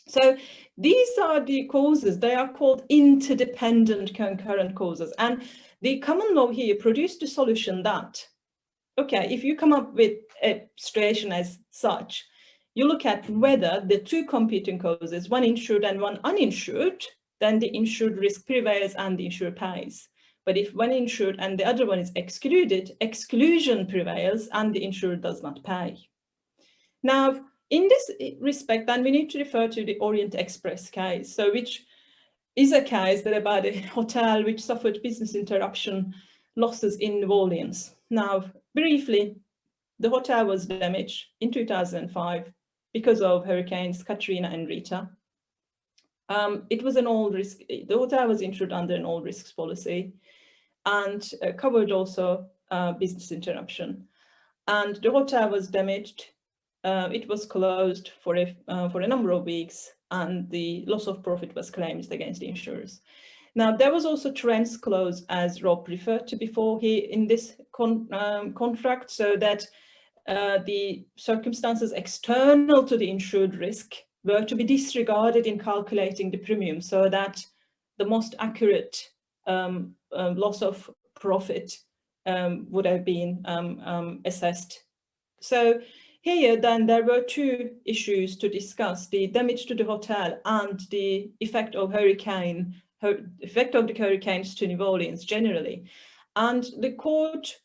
So these are the causes. They are called interdependent concurrent causes. And the common law here produced a solution that, okay, if you come up with a situation as such, you look at whether the two competing causes, one insured and one uninsured, then the insured risk prevails and the insured pays. But if one insured and the other one is excluded, exclusion prevails and the insured does not pay. Now, in this respect, then we need to refer to the Orient Express case, so which is a case that about a hotel which suffered business interruption losses in New Orleans. Now, briefly, the hotel was damaged in 2005 because of hurricanes Katrina and Rita. It was an all risk, the hotel was insured under an all risks policy and covered also business interruption. And the hotel was damaged. It was closed for a number of weeks, and the loss of profit was claimed against the insurers. Now, there was also trends clause, as Rob referred to before here in this contract, so that the circumstances external to the insured risk were to be disregarded in calculating the premium, so that the most accurate loss of profit would have been assessed. So here, then, there were two issues to discuss: the damage to the hotel and the effect of the hurricanes to New Orleans generally. And the court,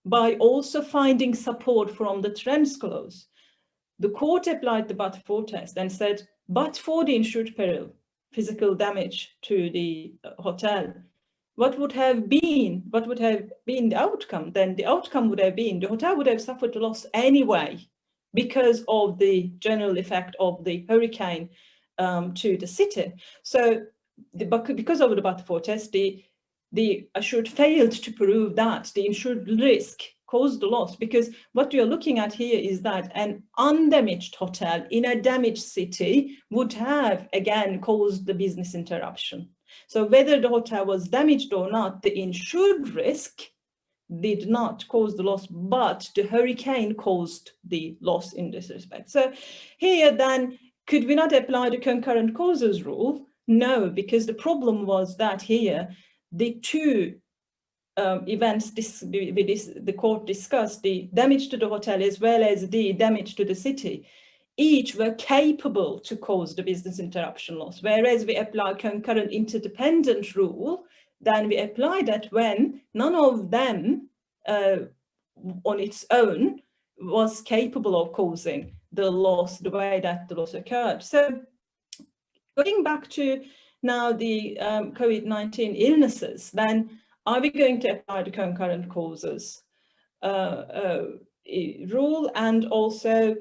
by also finding support from the trends clause, the court applied the but-for test and said, but for the insured peril, physical damage to the hotel, what would have been the outcome? Then the outcome would have been the hotel would have suffered a loss anyway, because of the general effect of the hurricane to the city. So because of the but-for test, the assured failed to prove that the insured risk caused the loss, because what we are looking at here is that an undamaged hotel in a damaged city would have, again, caused the business interruption. So whether the hotel was damaged or not, the insured risk did not cause the loss, but the hurricane caused the loss in this respect. So here then, could we not apply the concurrent causes rule? No, because the problem was that here, the two events the court discussed, the damage to the hotel as well as the damage to the city, each were capable to cause the business interruption loss. Whereas we apply concurrent interdependent rule, then we apply that when none of them on its own was capable of causing the loss the way that the loss occurred. So going back to now the COVID-19 illnesses, then are we going to apply the concurrent causes rule, and also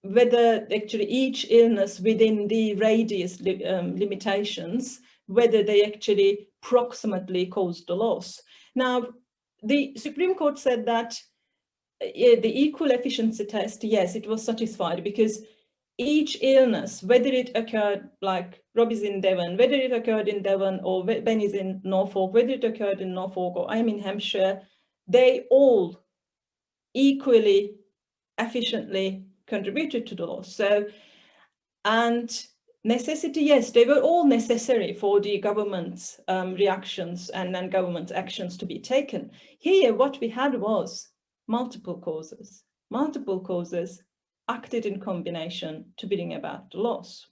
whether actually each illness within the radius limitations, whether they actually proximately caused the loss. Now, the Supreme Court said that the equal efficiency test, yes, it was satisfied, because each illness, whether it occurred, like Rob is in Devon, whether it occurred in Devon or Ben is in Norfolk, whether it occurred in Norfolk or I'm in Hampshire, they all equally efficiently contributed to the loss. So, And necessity, yes, they were all necessary for the government's reactions and then government actions to be taken. Here, what we had was multiple causes. Multiple causes acted in combination to bring about the loss.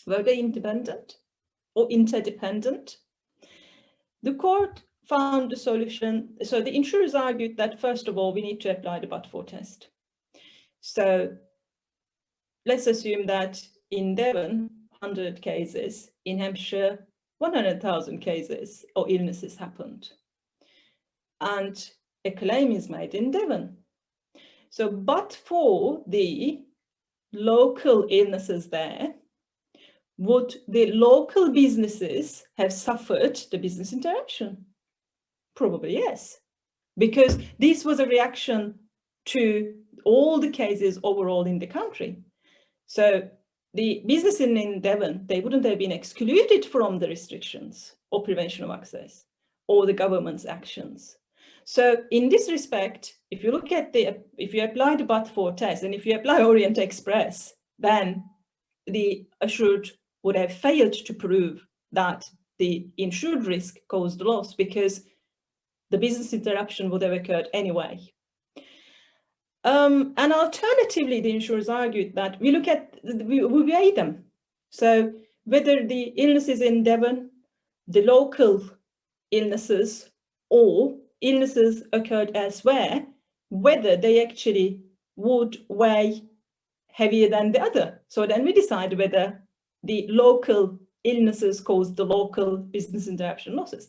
Were they independent or interdependent? The court found the solution. So the insurers argued that, first of all, we need to apply the but-for test. So let's assume that in Devon, 100 cases, in Hampshire, 100,000 cases or illnesses happened. And a claim is made in Devon. So, but for the local illnesses there, would the local businesses have suffered the business interruption? Probably yes, because this was a reaction to all the cases overall in the country. So the business in Devon, they wouldn't have been excluded from the restrictions or prevention of access or the government's actions. So in this respect, if you look at if you apply the but-for test and if you apply Orient Express, then the assured would have failed to prove that the insured risk caused the loss because the business interruption would have occurred anyway. And alternatively, the insurers argued that we weigh them. So whether the illnesses in Devon, the local illnesses, or illnesses occurred elsewhere, whether they actually would weigh heavier than the other. So then we decide whether the local illnesses caused the local business interruption losses.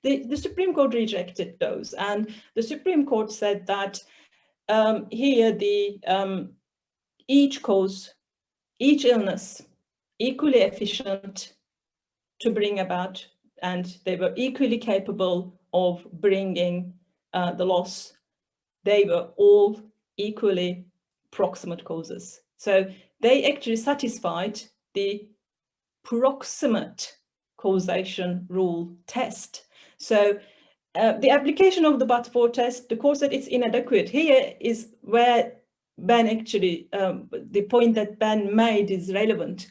The Supreme Court rejected those, and the Supreme Court said that here each illness, equally efficient to bring about, and they were equally capable of bringing the loss. They were all equally proximate causes. So they actually satisfied the proximate causation rule test. So the application of the but-for test, the court said it's inadequate. Here is where Ben actually, the point that Ben made is relevant,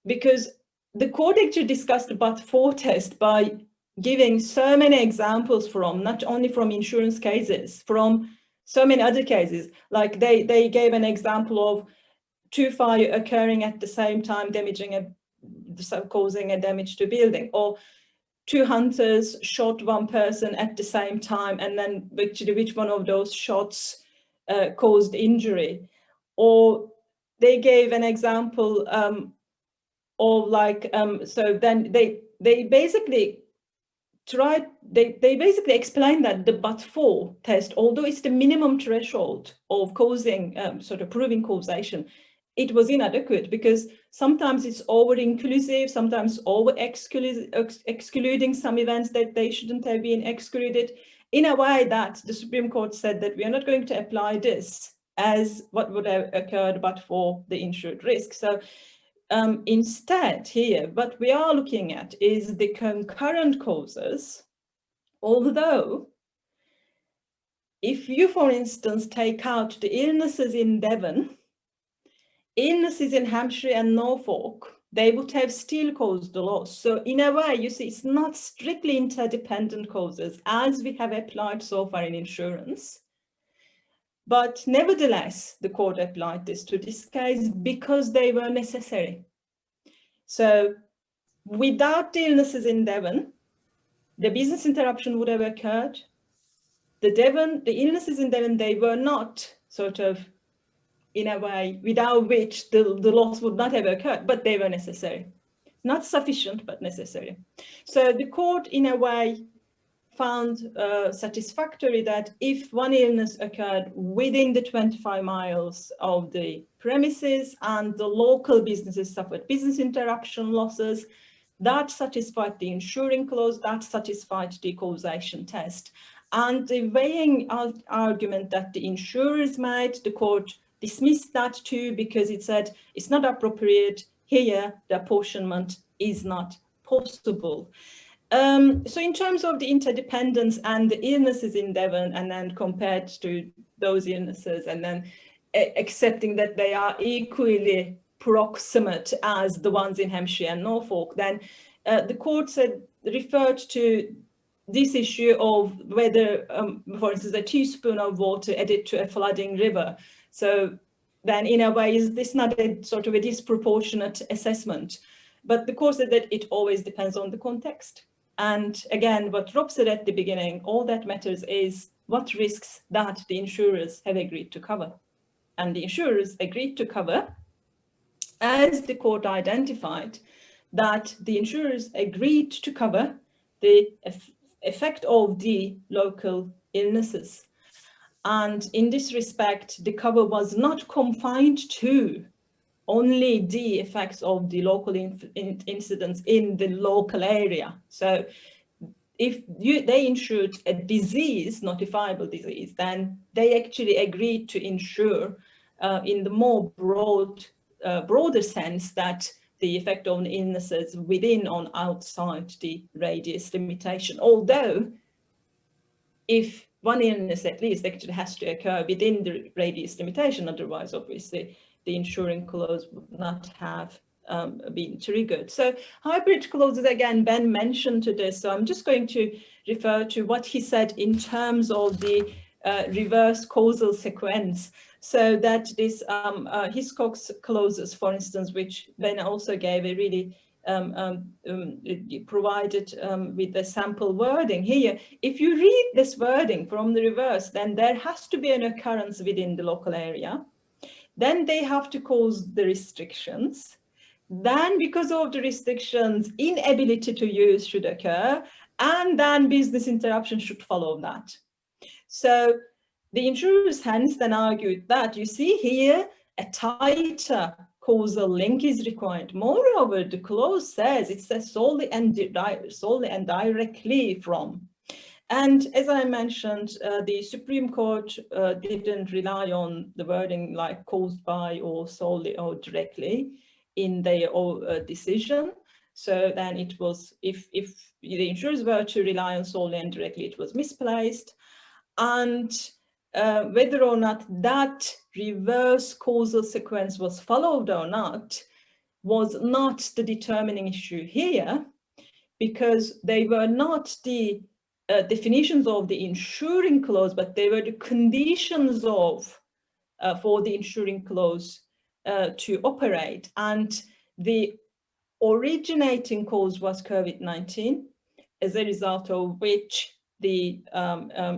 because the court actually discussed the but-for test by giving so many examples from, not only from insurance cases, from so many other cases. Like they gave an example of 2 fires occurring at the same time, causing a damage to building, or 2 hunters shot 1 person at the same time, and then actually which one of those shots caused injury. Or they gave an example of like, so then they basically basically explained that the but-for test, although it's the minimum threshold of causing, sort of proving causation, it was inadequate because sometimes it's over-inclusive, sometimes over-excluding some events that they shouldn't have been excluded, in a way that the Supreme Court said that we are not going to apply this as what would have occurred but for the insured risk. So instead here, what we are looking at is the concurrent causes, although if you, for instance, take out the illnesses in Devon, illnesses in Hampshire and Norfolk, they would have still caused the loss. So in a way, you see, it's not strictly interdependent causes as we have applied so far in insurance. But nevertheless, the court applied this to this case because they were necessary. So without the illnesses in Devon, the business interruption would have occurred. The illnesses in Devon, they were not sort of in a way without which the loss would not have occurred, but they were necessary. Not sufficient, but necessary. So the court, in a way, found satisfactory that if one illness occurred within the 25 miles of the premises and the local businesses suffered business interruption losses, that satisfied the insuring clause, that satisfied the causation test. And the weighing argument that the insurers made, the court dismissed that too because it said it's not appropriate. Here, the apportionment is not possible. So in terms of the interdependence and the illnesses in Devon, and then compared to those illnesses, and then accepting that they are equally proximate as the ones in Hampshire and Norfolk, then the court referred to this issue of whether, for instance, a teaspoon of water added to a flooding river. So then in a way, is this not a sort of a disproportionate assessment? But the court said that it always depends on the context. And again, what Rob said at the beginning, all that matters is what risks that the insurers have agreed to cover. And the insurers agreed to cover, as the court identified, that the insurers agreed to cover the effect of the local illnesses. And in this respect, the cover was not confined to only the effects of the local incidents in the local area. So if they insured a disease, notifiable disease, then they actually agreed to insure in the more broader sense that the effect on illnesses within or outside the radius limitation. Although, if one illness at least actually has to occur within the radius limitation, otherwise obviously the insuring clause would not have been triggered. So hybrid clauses, again, Ben mentioned to this, so I'm just going to refer to what he said in terms of the reverse causal sequence. So that this Hiscox clauses, for instance, which Ben also gave a really provided with the sample wording here. If you read this wording from the reverse, then there has to be an occurrence within the local area. Then they have to cause the restrictions. Then, because of the restrictions, inability to use should occur, and then business interruption should follow that. So the insurers hence then argued that, you see here, a tighter causal link is required. Moreover, the clause says it says solely and directly from. And as I mentioned, the Supreme Court didn't rely on the wording like caused by or solely or directly in their decision. So then it was, if the insurers were to rely on solely and directly, it was misplaced. And whether or not that reverse causal sequence was followed or not was not the determining issue here, because they were not the definitions of the insuring clause, but they were the conditions of for the insuring clause to operate. And the originating cause was COVID-19, as a result of which the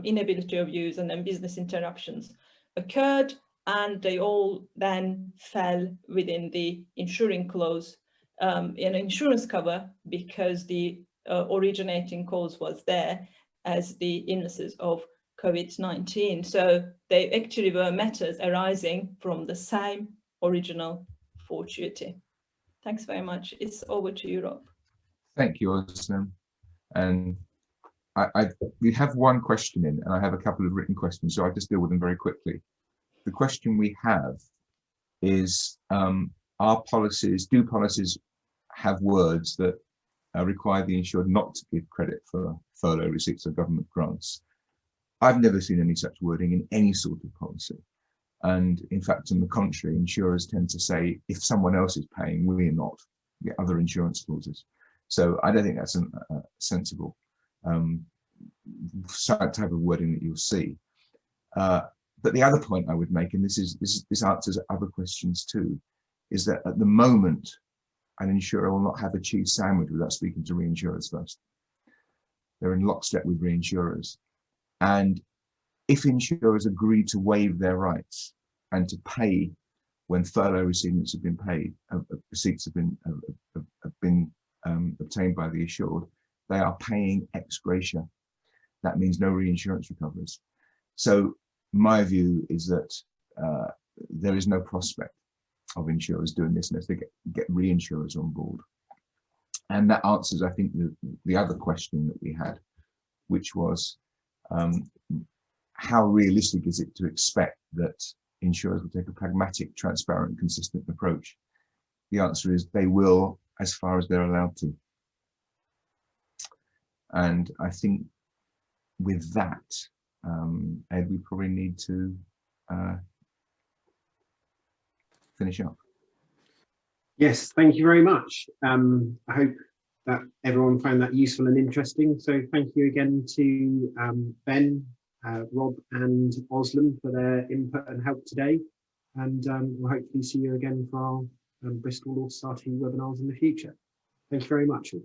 inability of use and then business interruptions occurred, and they all then fell within the insuring clause in insurance cover, because the originating cause was there as the illnesses of COVID-19. So they actually were matters arising from the same original fortuity. Thanks very much. It's over to you, Rob. Thank you, Özlem. And we have one question in, and I have a couple of written questions, so I'll just deal with them very quickly. The question we have is, do policies have words that require the insured not to give credit for furlough receipts or government grants? I've never seen any such wording in any sort of policy. And in fact, on the contrary, insurers tend to say, if someone else is paying, we're not, get other insurance clauses. So I don't think that's a sensible type of wording that you'll see. But the other point I would make, and this answers other questions too, is that at the moment, an insurer will not have a cheese sandwich without speaking to reinsurers first. They're in lockstep with reinsurers. And if insurers agree to waive their rights and to pay when furlough receipts have been paid, receipts have been obtained by the insured, they are paying ex gratia. That means no reinsurance recovers. So my view is that there is no prospect of insurers doing this unless they get reinsurers on board. And that answers, I think, the other question that we had, which was how realistic is it to expect that insurers will take a pragmatic, transparent, consistent approach? The answer is they will, as far as they're allowed to. And I think with that, Ed, we probably need to finish up. Yes, thank you very much. I hope that everyone found that useful and interesting. So thank you again to Ben, Rob and Özlem for their input and help today. And we'll hopefully see you again for our Bristol Law Society webinars in the future. Thank you very much.